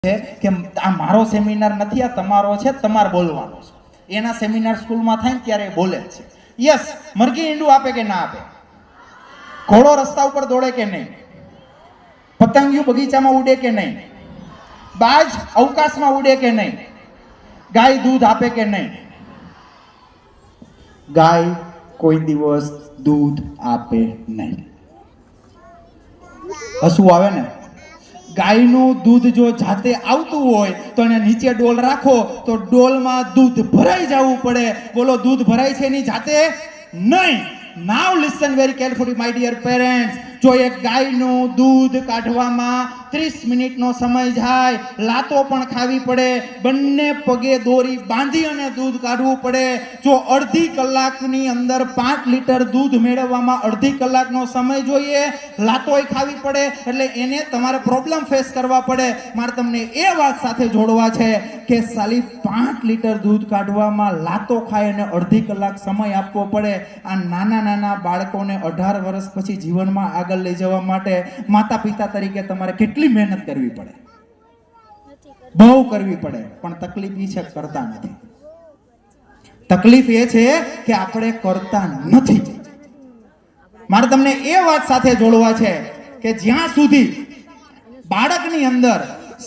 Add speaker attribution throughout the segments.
Speaker 1: છે કે આ મારો સેમિનાર નથી, આ તમારો છે, તમારે બોલવાનો છે. એના સેમિનાર સ્કૂલમાં થાય ને ત્યારે બોલે છે. યસ, મરઘી ઈંડું આપે કે ના આપે, ઘોડો રસ્તા ઉપર દોડે કે નહીં, પતંગિયું બગીચામાં ઉડે કે નહીં, બાજ અવકાશમાં ઉડે કે નહીં, ગાય દૂધ આપે કે નહીં. ગાય કોઈ દિવસ દૂધ આપે નહીં. હસવું આવે ને? ગાયનું દૂધ જો જાતે આવતું હોય તો એને નીચે ડોલ રાખો તો ડોલમાં દૂધ ભરાઈ જવું પડે. બોલો, દૂધ ભરાય છે એની જાતે? નહીં. Now listen very carefully my dear parents. જો એક ગાયનું દૂધ કાઢવામાં 30 મિનિટનો સમય જાય, લાતો પણ ખાવી પડે, બંને પગે દોરી બાંધી અને દૂધ કાઢવું પડે. જો અડધી કલાકની અંદર 5 લીટર દૂધ મેળવવામાં અડધી કલાકનો સમય જોઈએ, લાતોય ખાવી પડે, એટલે એને તમારે પ્રોબ્લેમ ફેસ કરવા પડે. મારે તમને એ વાત સાથે જોડવા છે કે સાલી 5 લીટર દૂધ કાઢવામાં લાતો ખાય અને અડધી કલાક સમય આપવો પડે. આ નાના નાના બાળકોને 18 વર્ષ પછી જીવનમાં આગળ લઈ જવા માટે માતા પિતા તરીકે તમારે કેટલી મહેનત કરવી પડે? બહુ કરવી પડે. પણ તકલીફ એ છે કરતા નથી. તકલીફ એ છે કે આપણે કરતા નથી. મારે તમને એ વાત સાથે જોડવા છે કે જ્યાં સુધી બાળકની અંદર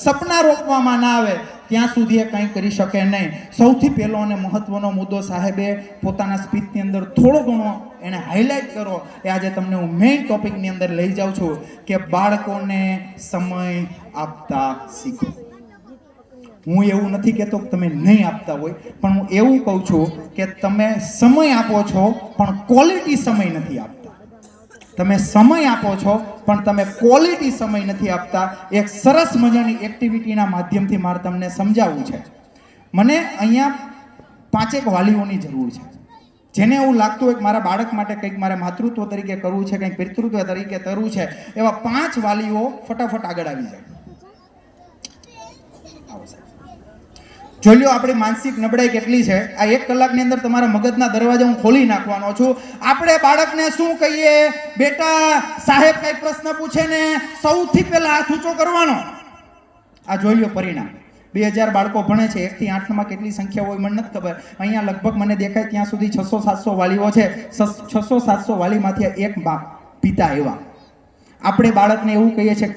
Speaker 1: સપના રોપવામાં ના આવે ત્યાં સુધી એ કંઈ કરી શકે નહીં. સૌથી પહેલો અને મહત્વનો મુદ્દો સાહેબે પોતાના સ્પીચની અંદર થોડો ઘણો એને હાઇલાઇટ કરો એ આજે તમને હું મેઇન ટોપિકની અંદર લઈ જાઉં છું કે બાળકોને સમય આપતા શીખો. હું એવું નથી કહેતો કે તમે નહીં આપતા હોય, પણ હું એવું કહું છું કે તમે સમય આપો છો પણ ક્વોલિટી સમય નથી આપતા. તમે સમય આપો છો પણ તમે ક્વોલિટી સમય નથી આપતા. એક સરસ મજાની એક્ટિવિટીના માધ્યમથી મારે તમને સમજાવવું છે. મને અહીંયા 5 વાલીઓની જરૂર છે જેને એવું લાગતું હોય કે મારા બાળક માટે કંઈક મારે માતૃત્વ તરીકે કરવું છે, કંઈક પિતૃત્વ તરીકે કરવું છે. એવા 5 વાલીઓ ફટાફટ આગળ આવી જાય. જોઈ લો આપણી માનસિક નબળાઈ કેટલી છે. આ 1 કલાકની અંદર તમારા મગજના દરવાજા હું ખોલી નાખવાનો છું. આપણે બાળકને શું કહીએ? બેટા, સાહેબ કઈ પ્રશ્ન પૂછે ને સૌથી પહેલા હાથ ઊંચો કરવાનો. આ જોઈ લો પરિણામ. 2000 બાળકો ભણે છે. 1 થી 8 માં કેટલી સંખ્યા હોય મને નથી ખબર. અહીંયા લગભગ મને દેખાય ત્યાં સુધી 600-700 વાલીઓ છે. 600-700 વાલીમાંથી એક પિતા એવા. આપણે બાળકને એવું કહીએ છીએ કે